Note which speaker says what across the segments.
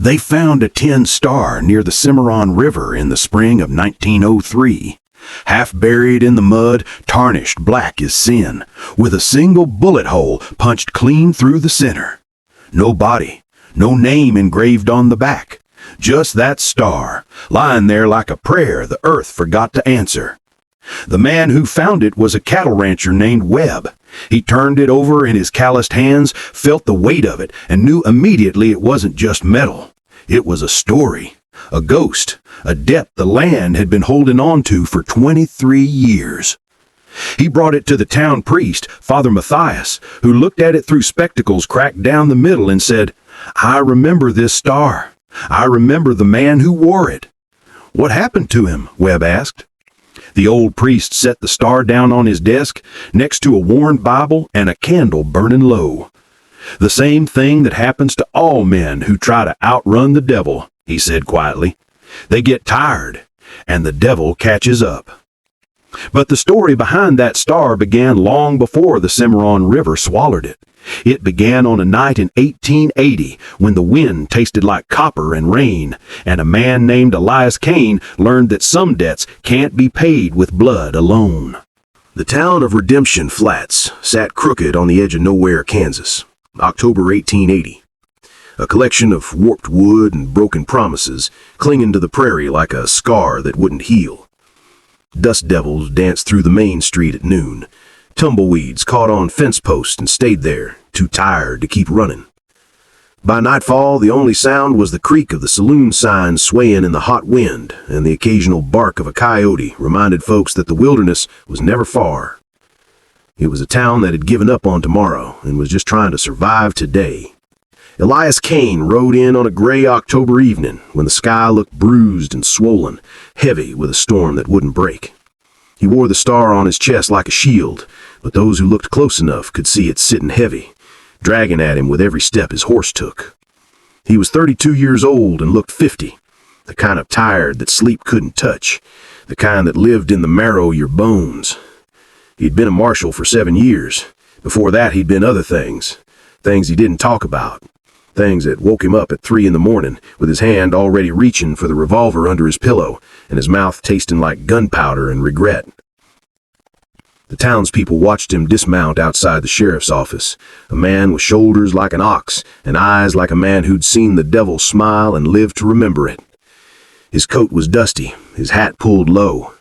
Speaker 1: They found a tin star near the Cimarron River in the spring of 1903. Half buried in the mud, tarnished black as sin, with a single bullet hole punched clean through the center. No body, no name engraved on the back. Just that star, lying there like a prayer the earth forgot to answer. The man who found it was a cattle rancher named Webb. He turned it over in his calloused hands, felt the weight of it, and knew immediately it wasn't just metal. It was a story, a ghost, a debt the land had been holding on to for 23 years. He brought it to the town priest, Father Matthias, who looked at it through spectacles cracked down the middle and said, "I remember this star. I remember the man who wore it." "What happened to him?" Webb asked. The old priest set the star down on his desk next to a worn Bible and a candle burning low. "The same thing that happens to all men who try to outrun the devil," he said quietly. "They get tired, and the devil catches up." But the story behind that star began long before the Cimarron River swallowed it. It began on a night in 1880 when the wind tasted like copper and rain, and a man named Elias Cain learned that some debts can't be paid with blood alone. The town of Redemption Flats sat crooked on the edge of nowhere, Kansas, October 1880. A collection of warped wood and broken promises clinging to the prairie like a scar that wouldn't heal. Dust devils danced through the main street at noon. Tumbleweeds caught on fence posts and stayed there, too tired to keep running. By nightfall, the only sound was the creak of the saloon sign swaying in the hot wind, and the occasional bark of a coyote reminded folks that the wilderness was never far. It was a town that had given up on tomorrow and was just trying to survive today. Elias Cain rode in on a gray October evening when the sky looked bruised and swollen, heavy with a storm that wouldn't break. He wore the star on his chest like a shield, but those who looked close enough could see it sitting heavy, dragging at him with every step his horse took. He was 32 years old and looked 50, the kind of tired that sleep couldn't touch, the kind that lived in the marrow of your bones. He'd been a marshal for 7 years. Before that, he'd been other things he didn't talk about, things that woke him up at 3 in the morning with his hand already reaching for the revolver under his pillow and his mouth tasting like gunpowder and regret. The townspeople watched him dismount outside the sheriff's office, a man with shoulders like an ox and eyes like a man who'd seen the devil smile and lived to remember it. His coat was dusty, his hat pulled low.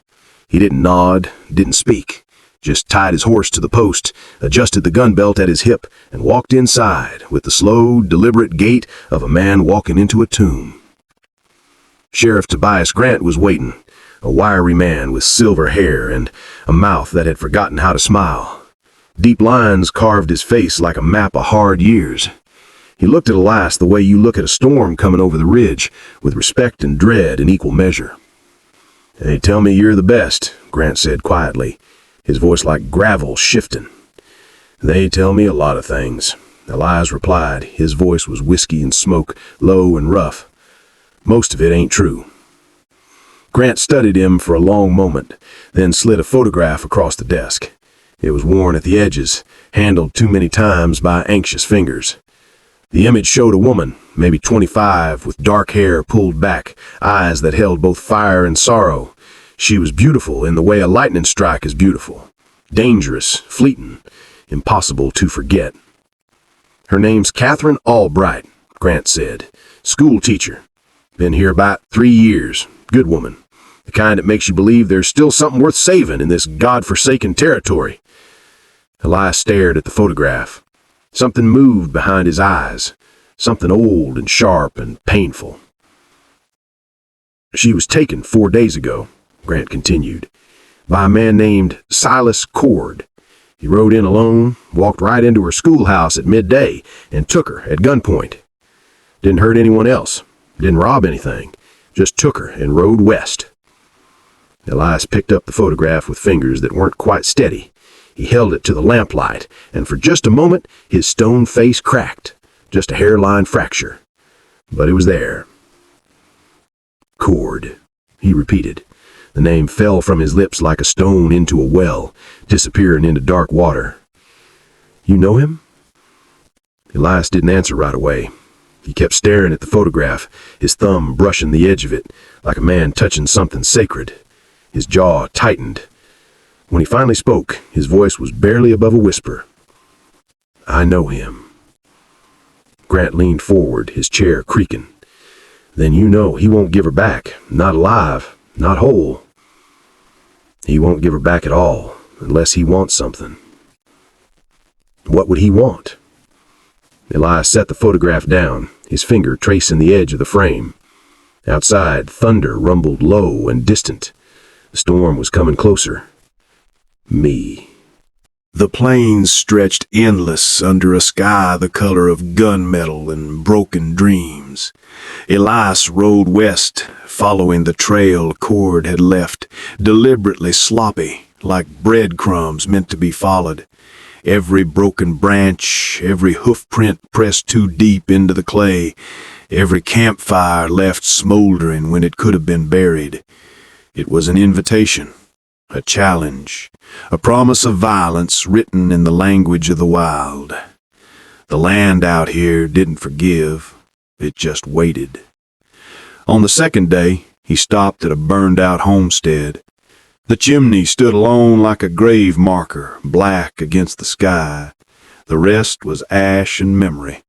Speaker 1: He didn't nod, didn't speak, just tied his horse to the post, adjusted the gun belt at his hip, and walked inside with the slow, deliberate gait of a man walking into a tomb. Sheriff Tobias Grant was waiting, a wiry man with silver hair and a mouth that had forgotten how to smile. Deep lines carved his face like a map of hard years. He looked at Elias the way you look at a storm coming over the ridge, with respect and dread in equal measure. "They tell me you're the best," Grant said quietly, his voice like gravel shifting. "They tell me a lot of things," Elias replied. His voice was whiskey and smoke, low and rough. "Most of it ain't true." Grant studied him for a long moment, then slid a photograph across the desk. It was worn at the edges, handled too many times by anxious fingers. The image showed a woman, maybe 25, with dark hair pulled back, eyes that held both fire and sorrow. She was beautiful in the way a lightning strike is beautiful. Dangerous, fleeting, impossible to forget. "Her name's Catherine Albright," Grant said. "School teacher. Been here about 3 years. Good woman. The kind that makes you believe there's still something worth saving in this God-forsaken territory." Elias stared at the photograph. Something moved behind his eyes. Something old and sharp and painful. "She was taken 4 days ago," Grant continued, "by a man named Silas Cord. He rode in alone, walked right into her schoolhouse at midday, and took her at gunpoint. Didn't hurt anyone else, didn't rob anything, just took her and rode west." Elias picked up the photograph with fingers that weren't quite steady. He held it to the lamplight, and for just a moment his stone face cracked, just a hairline fracture. But it was there. "Cord," he repeated. The name fell from his lips like a stone into a well, disappearing into dark water. "You know him?" Elias didn't answer right away. He kept staring at the photograph, his thumb brushing the edge of it, like a man touching something sacred. His jaw tightened. When he finally spoke, his voice was barely above a whisper. "I know him." Grant leaned forward, his chair creaking. "Then you know he won't give her back, not alive, not whole. He won't give her back at all, unless he wants something." What would he want? Elias set the photograph down, his finger tracing the edge of the frame. Outside, thunder rumbled low and distant. The storm was coming closer. Me. The plains stretched endless under a sky the color of gunmetal and broken dreams. Elias rode west, following the trail Cord had left, deliberately sloppy, like breadcrumbs meant to be followed. Every broken branch, every hoofprint pressed too deep into the clay, every campfire left smoldering when it could have been buried. It was an invitation, a challenge, a promise of violence written in the language of the wild. The land out here didn't forgive, it just waited. On the second day, he stopped at a burned-out homestead. The chimney stood alone like a grave marker, black against the sky. The rest was ash and memory.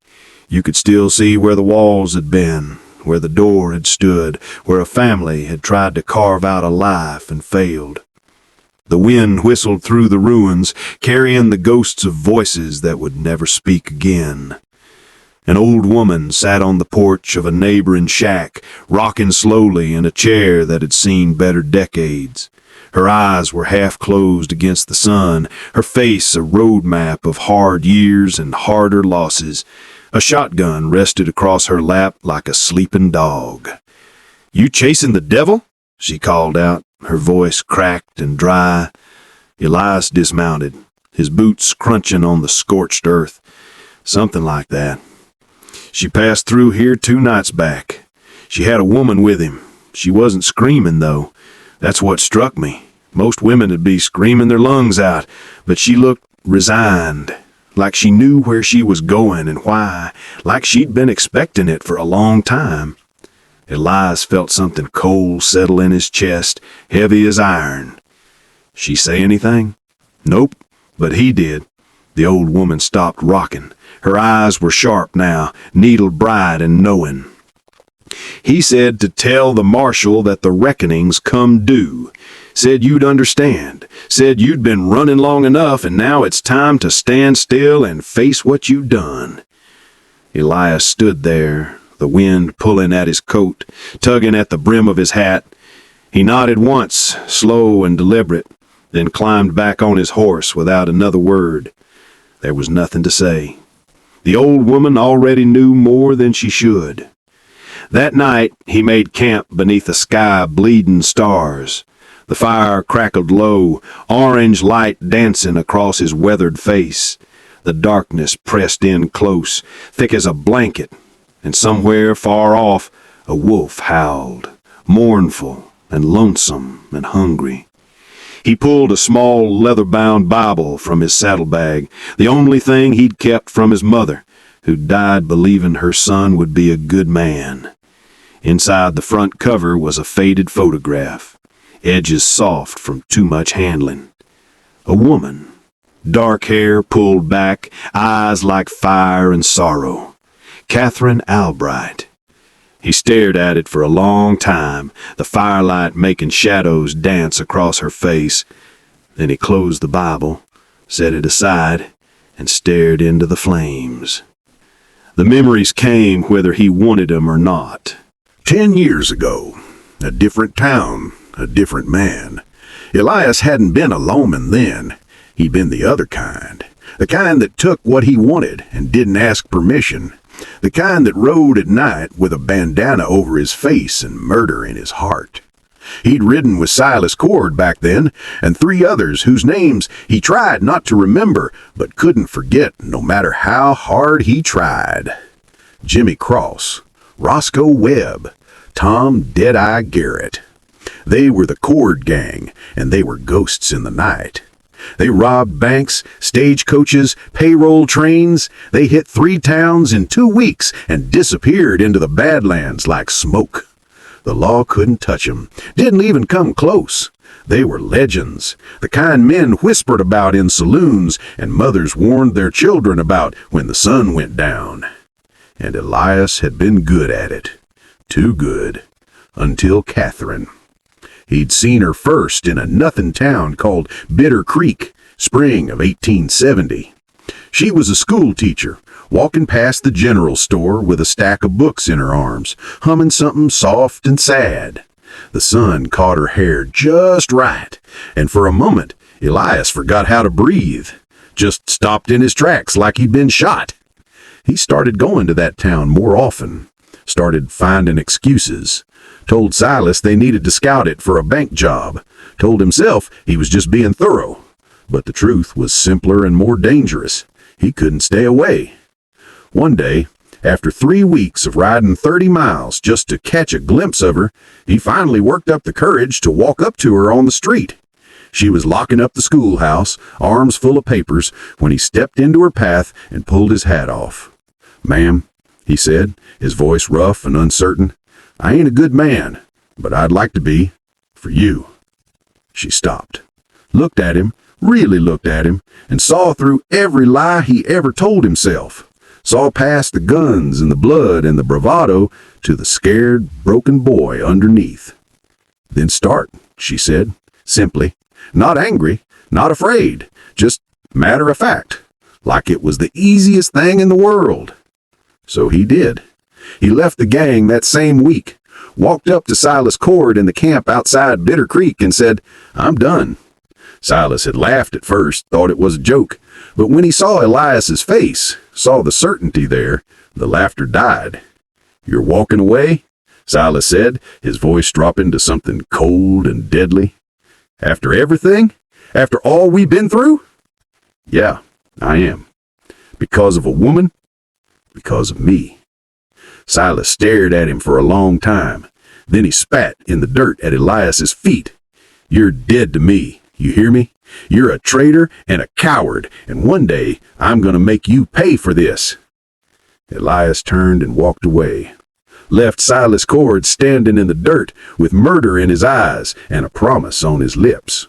Speaker 1: You could still see where the walls had been, where the door had stood, where a family had tried to carve out a life and failed. The wind whistled through the ruins, carrying the ghosts of voices that would never speak again. An old woman sat on the porch of a neighboring shack, rocking slowly in a chair that had seen better decades. Her eyes were half closed against the sun, her face a road map of hard years and harder losses. A shotgun rested across her lap like a sleeping dog. "You chasing the devil?" she called out, her voice cracked and dry. Elias dismounted, his boots crunching on the scorched earth. "Something like that. She passed through here 2 nights back. She had a woman with him. She wasn't screaming, though. That's what struck me. Most women would be screaming their lungs out, but she looked resigned, like she knew where she was going and why, like she'd been expecting it for a long time." Elias felt something cold settle in his chest, heavy as iron. "She say anything?" "Nope, but he did." The old woman stopped rocking. Her eyes were sharp now, needle bright and knowing. "He said to tell the Marshal that the reckoning's come due. Said you'd understand. Said you'd been running long enough and now it's time to stand still and face what you've done." Elias stood there, the wind pulling at his coat, tugging at the brim of his hat. He nodded once, slow and deliberate, then climbed back on his horse without another word. There was nothing to say. The old woman already knew more than she should. That night, he made camp beneath a sky bleeding stars. The fire crackled low, orange light dancing across his weathered face. The darkness pressed in close, thick as a blanket, and somewhere far off, a wolf howled, mournful and lonesome and hungry. He pulled a small leather-bound Bible from his saddlebag, the only thing he'd kept from his mother, who died believing her son would be a good man. Inside the front cover was a faded photograph, edges soft from too much handling. A woman, dark hair pulled back, eyes like fire and sorrow. Catherine Albright. He stared at it for a long time, the firelight making shadows dance across her face. Then he closed the Bible, set it aside, and stared into the flames. The memories came whether he wanted them or not.
Speaker 2: 10 years ago, a different town, a different man. Elias hadn't been a lawman then. He'd been the other kind. The kind that took what he wanted and didn't ask permission. The kind that rode at night with a bandana over his face and murder in his heart. He'd ridden with Silas Cord back then, and 3 others whose names he tried not to remember, but couldn't forget no matter how hard he tried. Jimmy Cross, Roscoe Webb, Tom Deadeye Garrett. They were the Cord gang, and they were ghosts in the night. They robbed banks, stagecoaches, payroll trains. They hit 3 towns in 2 weeks and disappeared into the Badlands like smoke. The law couldn't touch 'em, didn't even come close. They were legends, the kind men whispered about in saloons and mothers warned their children about when the sun went down. And Elias had been good at it. Too good. Until Catherine. He'd seen her first in a nothing town called Bitter Creek, spring of 1870. She was a school teacher, walking past the general store with a stack of books in her arms, humming something soft and sad. The sun caught her hair just right, and for a moment, Elias forgot how to breathe. Just stopped in his tracks like he'd been shot. He started going to that town more often, started finding excuses. Told Silas they needed to scout it for a bank job. Told himself he was just being thorough. But the truth was simpler and more dangerous. He couldn't stay away. One day, after 3 weeks of riding 30 miles just to catch a glimpse of her, he finally worked up the courage to walk up to her on the street. She was locking up the schoolhouse, arms full of papers, when he stepped into her path and pulled his hat off. "Ma'am," he said, his voice rough and uncertain, "I ain't a good man, but I'd like to be, for you." She stopped, looked at him, really looked at him, and saw through every lie he ever told himself. Saw past the guns and the blood and the bravado to the scared, broken boy underneath. "Then start," she said, simply, not angry, not afraid, just matter of fact, like it was the easiest thing in the world. So he did. He left the gang that same week, walked up to Silas Cord in the camp outside Bitter Creek and said, "I'm done." Silas had laughed at first, thought it was a joke, but when he saw Elias's face, saw the certainty there, the laughter died. "You're walking away?" Silas said, his voice dropping to something cold and deadly. "After everything? After all we've been through?" "Yeah, I am. Because of a woman? Because of me." Silas stared at him for a long time. Then he spat in the dirt at Elias's feet. "You're dead to me. You hear me? You're a traitor and a coward, and one day I'm going to make you pay for this." Elias turned and walked away. Left Silas Cord standing in the dirt with murder in his eyes and a promise on his lips.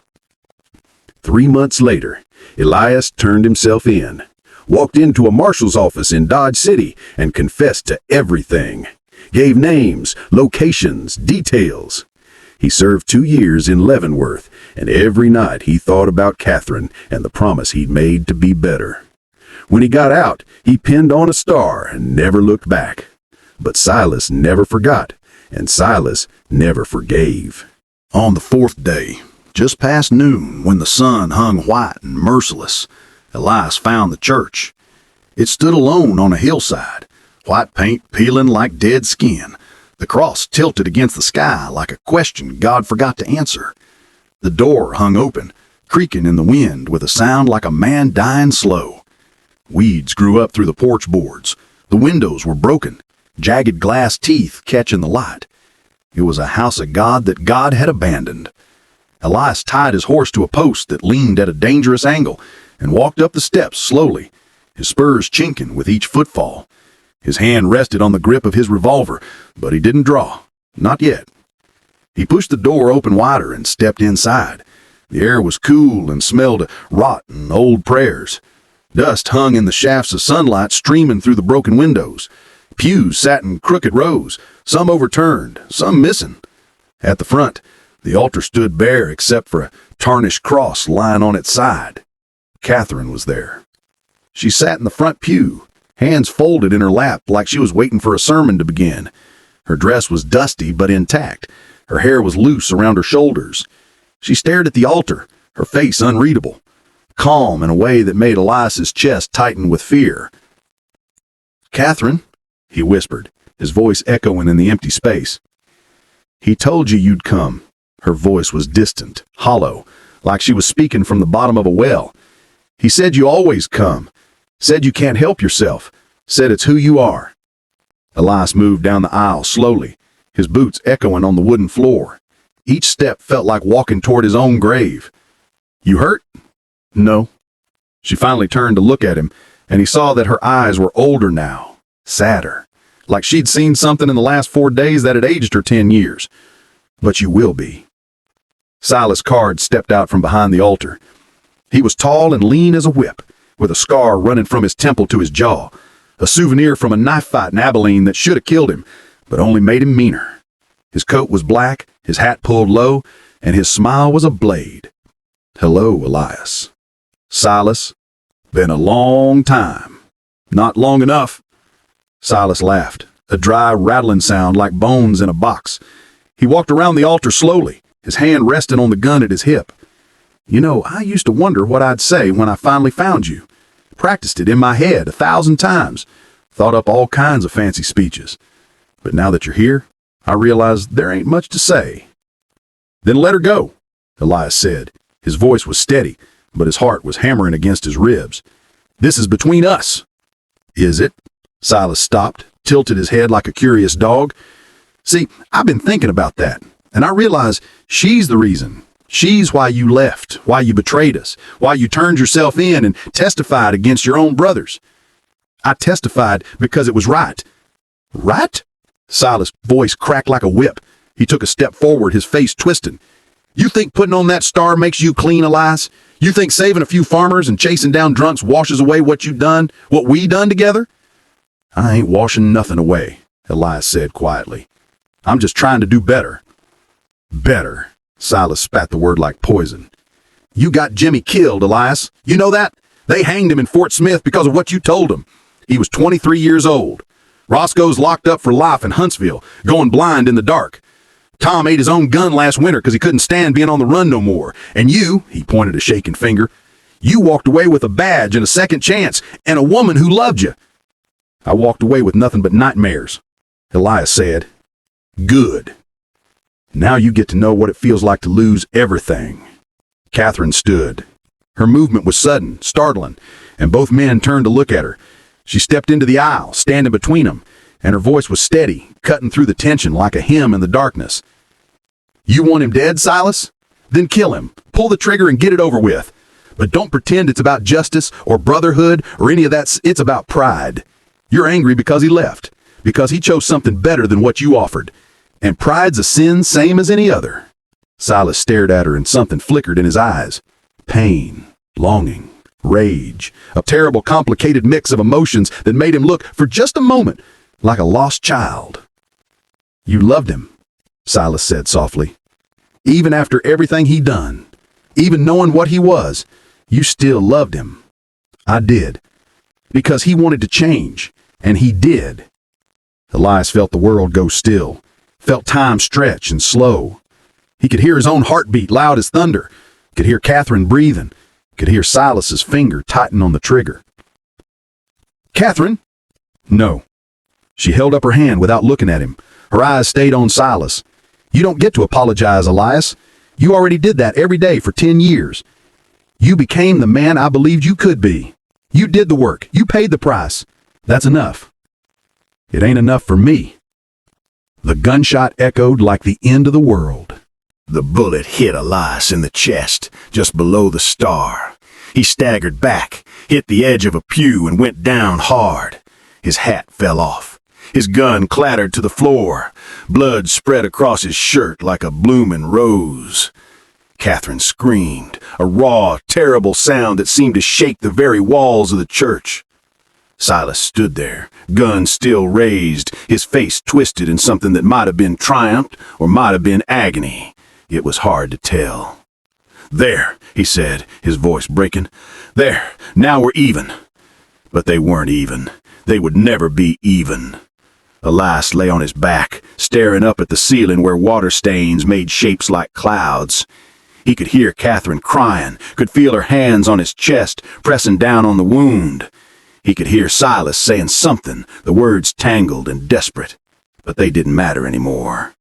Speaker 2: 3 months later, Elias turned himself in, walked into a marshal's office in Dodge City and confessed to everything. Gave names, locations, details. He served 2 years in Leavenworth, and every night he thought about Catherine and the promise he'd made to be better. When he got out, he pinned on a star and never looked back. But Silas never forgot, and Silas never forgave.
Speaker 1: On the 4th day, just past noon, when the sun hung white and merciless, Elias found the church. It stood alone on a hillside, white paint peeling like dead skin, the cross tilted against the sky like a question God forgot to answer. The door hung open, creaking in the wind with a sound like a man dying slow. Weeds grew up through the porch boards. The windows were broken, jagged glass teeth catching the light. It was a house of God that God had abandoned. Elias tied his horse to a post that leaned at a dangerous angle and walked up the steps slowly, his spurs chinking with each footfall. His hand rested on the grip of his revolver, but he didn't draw. Not yet. He pushed the door open wider and stepped inside. The air was cool and smelled of rot and old prayers. Dust hung in the shafts of sunlight streaming through the broken windows. Pews sat in crooked rows, some overturned, some missing. At the front, the altar stood bare except for a tarnished cross lying on its side. Catherine was there. She sat in the front pew, hands folded in her lap like she was waiting for a sermon to begin. Her dress was dusty but intact. Her hair was loose around her shoulders. She stared at the altar, her face unreadable, calm in a way that made Elias's chest tighten with fear. "Catherine," he whispered, his voice echoing in the empty space. "He told you you'd come." Her voice was distant, hollow, like she was speaking from the bottom of a well. "He said you always come. Said you can't help yourself. Said it's who you are." Elias moved down the aisle slowly, his boots echoing on the wooden floor. Each step felt like walking toward his own grave. "You hurt?"
Speaker 3: No. She finally turned to look at him, and he saw that her eyes were older now, sadder, like she'd seen something in the last 4 days that had aged her 10 years. But you will be. Silas Card stepped out from behind the altar. He was tall and lean as a whip, with a scar running from his temple to his jaw, a souvenir from a knife fight in Abilene that should have killed him, but only made him meaner. His coat was black, his hat pulled low, and his smile was a blade. Hello, Elias. Silas, been a long time. Not long enough. Silas laughed, a dry, rattling sound like bones in a box. He walked around the altar slowly, his hand resting on the gun at his hip. You know, I used to wonder what I'd say when I finally found you. Practiced it in my head 1,000 times. Thought up all kinds of fancy speeches. But now that you're here, I realize there ain't much to say. Then let her go, Elias said. His voice was steady, but his heart was hammering against his ribs. This is between us. Is it? Silas stopped, tilted his head like a curious dog. See, I've been thinking about that, and I realize she's the reason. She's why you left, why you betrayed us, why you turned yourself in and testified against your own brothers. I testified because it was right. Right? Silas' voice cracked like a whip. He took a step forward, his face twisting. You think putting on that star makes you clean, Elias? You think saving a few farmers and chasing down drunks washes away what you done, what we done together? I ain't washing nothing away, Elias said quietly. I'm just trying to do better. Better. Silas spat the word like poison. You got Jimmy killed, Elias. You know that? They hanged him in Fort Smith because of what you told him. He was 23 years old. Roscoe's locked up for life in Huntsville, going blind in the dark. Tom ate his own gun last winter because he couldn't stand being on the run no more. And you, he pointed a shaking finger, you walked away with a badge and a second chance and a woman who loved you. I walked away with nothing but nightmares, Elias said. Good. Now you get to know what it feels like to lose everything. Catherine stood. Her movement was sudden, startling, and both men turned to look at her. She stepped into the aisle, standing between them, and her voice was steady, cutting through the tension like a hymn in the darkness. You want him dead, Silas? Then kill him. Pull the trigger and get it over with. But don't pretend it's about justice or brotherhood or any of that. It's about pride. You're angry because he left, because he chose something better than what you offered. And pride's a sin same as any other. Silas stared at her and something flickered in his eyes. Pain, longing, rage, a terrible complicated mix of emotions that made him look for just a moment like a lost child. You loved him, Silas said softly. Even after everything he'd done, even knowing what he was, you still loved him. I did. Because he wanted to change, and he did. Elias felt the world go still, felt time stretch and slow. He could hear his own heartbeat loud as thunder, could hear Catherine breathing, could hear Silas's finger tighten on the trigger. Catherine? No. She held up her hand without looking at him. Her eyes stayed on Silas. You don't get to apologize, Elias. You already did that every day for 10 years. You became the man I believed you could be. You did the work. You paid the price. That's enough. It ain't enough for me. The gunshot echoed like the end of the world.
Speaker 2: The bullet hit Elias in the chest, just below the star. He staggered back, hit the edge of a pew, and went down hard. His hat fell off. His gun clattered to the floor. Blood spread across his shirt like a bloomin' rose. Catherine screamed, a raw, terrible sound that seemed to shake the very walls of the church. Silas stood there, gun still raised, his face twisted in something that might have been triumph or might have been agony. It was hard to tell. There, he said, his voice breaking. There, now we're even. But they weren't even. They would never be even. Elias lay on his back, staring up at the ceiling where water stains made shapes like clouds. He could hear Catherine crying, could feel her hands on his chest, pressing down on the wound. He could hear Silas saying something, the words tangled and desperate. But they didn't matter anymore.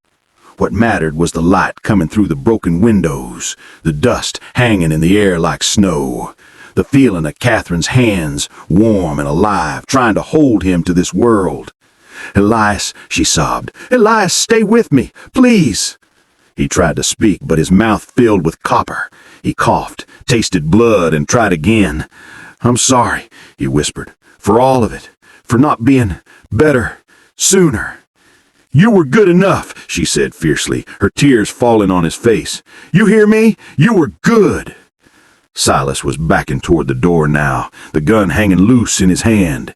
Speaker 2: What mattered was the light coming through the broken windows, the dust hanging in the air like snow, the feeling of Catherine's hands, warm and alive, trying to hold him to this world. Elias, she sobbed. Elias, stay with me, please. He tried to speak, but his mouth filled with copper.
Speaker 1: He coughed, tasted blood, and tried again. "I'm sorry," he whispered, "for all of it, for not being better sooner." "You were good enough," she said fiercely, her tears falling on his face. "You hear me? You were good." Silas was backing toward the door now, the gun hanging loose in his hand.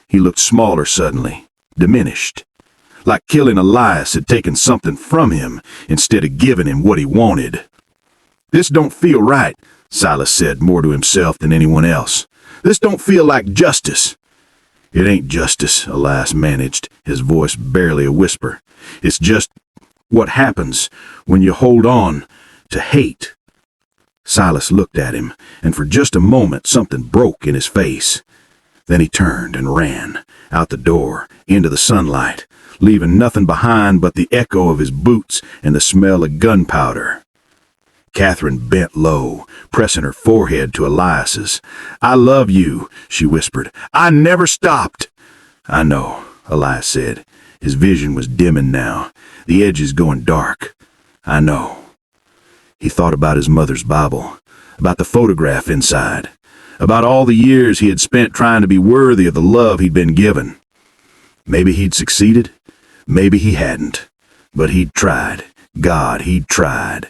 Speaker 1: He looked smaller suddenly, diminished, like killing Elias had taken something from him instead of giving him what he wanted. "This don't feel right," Silas said more to himself than anyone else. "This don't feel like justice." "It ain't justice," Elias managed, his voice barely a whisper. "It's just what happens when you hold on to hate." Silas looked at him, and for just a moment something broke in his face. Then he turned and ran, out the door, into the sunlight, leaving nothing behind but the echo of his boots and the smell of gunpowder. Catherine bent low, pressing her forehead to Elias's. "I love you," she whispered. "I never stopped." "I know," Elias said. His vision was dimming now, the edges going dark. "I know." He thought about his mother's Bible, about the photograph inside, about all the years he had spent trying to be worthy of the love he'd been given. Maybe he'd succeeded, maybe he hadn't, but he'd tried. God, he'd tried.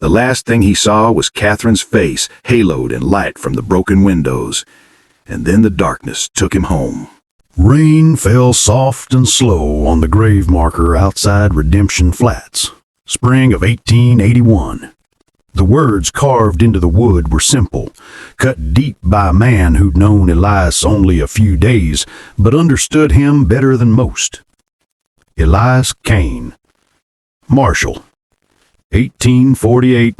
Speaker 1: The last thing he saw was Catherine's face, haloed in light from the broken windows, and then the darkness took him home.
Speaker 2: Rain fell soft and slow on the grave marker outside Redemption Flats, spring of 1881. The words carved into the wood were simple, cut deep by a man who'd known Elias only a few days, but understood him better than most. Elias Cain, Marshal, 1848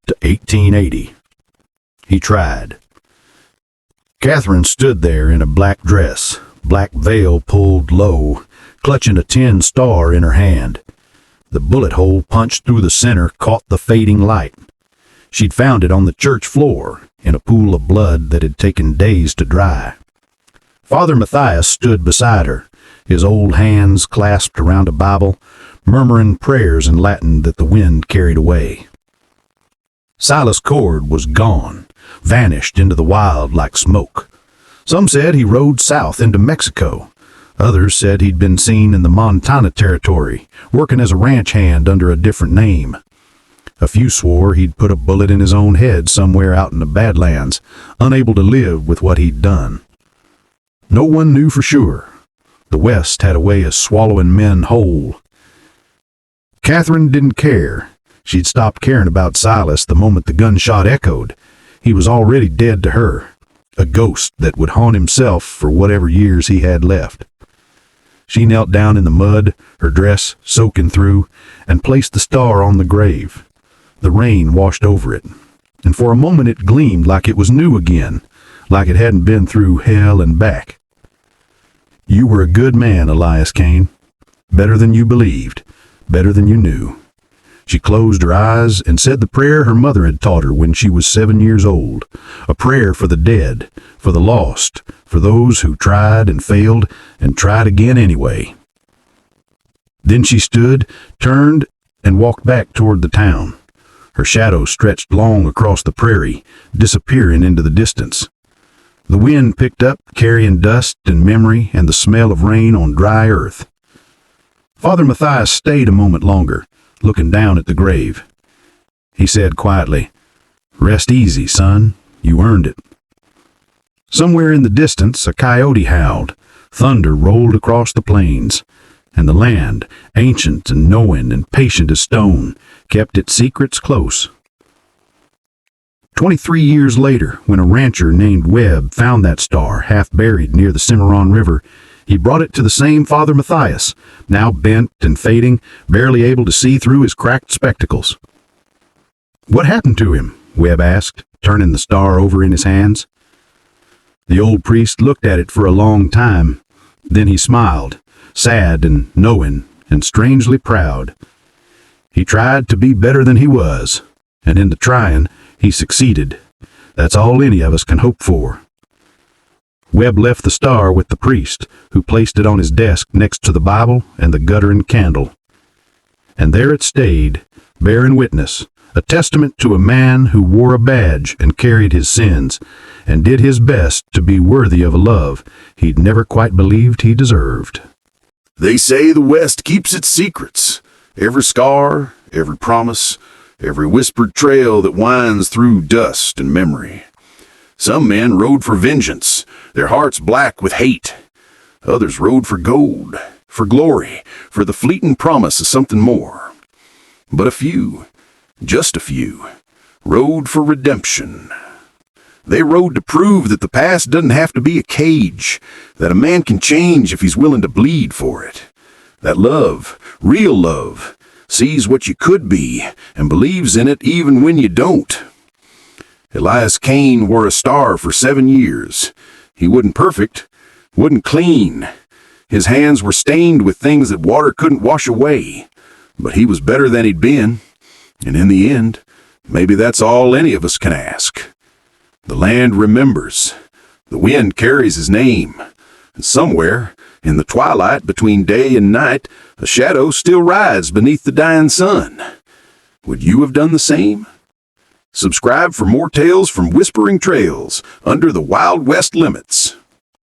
Speaker 2: to 1880. He tried. Catherine stood there in a black dress, black veil pulled low, clutching a tin star in her hand. The bullet hole punched through the center caught the fading light. She'd found it on the church floor, in a pool of blood that had taken days to dry. Father Matthias stood beside her, his old hands clasped around a Bible, murmuring prayers in Latin that the wind carried away. Silas Cord was gone, vanished into the wild like smoke. Some said he rode south into Mexico. Others said he'd been seen in the Montana Territory, working as a ranch hand under a different name. A few swore he'd put a bullet in his own head somewhere out in the Badlands, unable to live with what he'd done. No one knew for sure. The West had a way of swallowing men whole. Catherine didn't care. She'd stopped caring about Silas the moment the gunshot echoed. He was already dead to her, a ghost that would haunt himself for whatever years he had left. She knelt down in the mud, her dress soaking through, and placed the star on the grave. The rain washed over it, and for a moment it gleamed like it was new again, like it hadn't been through hell and back. "You were a good man, Elias Cain. Better than you believed, better than you knew." She closed her eyes and said the prayer her mother had taught her when she was 7 years old, a prayer for the dead, for the lost, for those who tried and failed and tried again anyway. Then she stood, turned, and walked back toward the town. Her shadow stretched long across the prairie, disappearing into the distance. The wind picked up, carrying dust and memory and the smell of rain on dry earth. Father Matthias stayed a moment longer, looking down at the grave. He said quietly, "Rest easy, son. You earned it." Somewhere in the distance, a coyote howled. Thunder rolled across the plains, and the land, ancient and knowing and patient as stone, kept its secrets close. 23 years later, when a rancher named Webb found that star half buried near the Cimarron River, he brought it to the same Father Matthias, now bent and fading, barely able to see through his cracked spectacles. "What happened to him?" Webb asked, turning the star over in his hands. The old priest looked at it for a long time. Then he smiled, sad and knowing and strangely proud. "He tried to be better than he was, and in the trying, he succeeded. That's all any of us can hope for." Webb left the star with the priest, who placed it on his desk next to the Bible and the guttering candle. And there it stayed, bearing witness, a testament to a man who wore a badge and carried his sins, and did his best to be worthy of a love he'd never quite believed he deserved.
Speaker 1: They say the West keeps its secrets. Every scar, every promise, every whispered trail that winds through dust and memory. Some men rode for vengeance, their hearts black with hate. Others rode for gold, for glory, for the fleeting promise of something more. But a few, just a few, rode for redemption. They rode to prove that the past doesn't have to be a cage, that a man can change if he's willing to bleed for it. That love, real love, sees what you could be and believes in it even when you don't. Elias Cain wore a star for 7 years. He wasn't perfect, wasn't clean. His hands were stained with things that water couldn't wash away. But he was better than he'd been. And in the end, maybe that's all any of us can ask. The land remembers. The wind carries his name. And somewhere, in the twilight between day and night, a shadow still rides beneath the dying sun. Would you have done the same? Subscribe for more tales from Whispering Trails under the Wild West limits.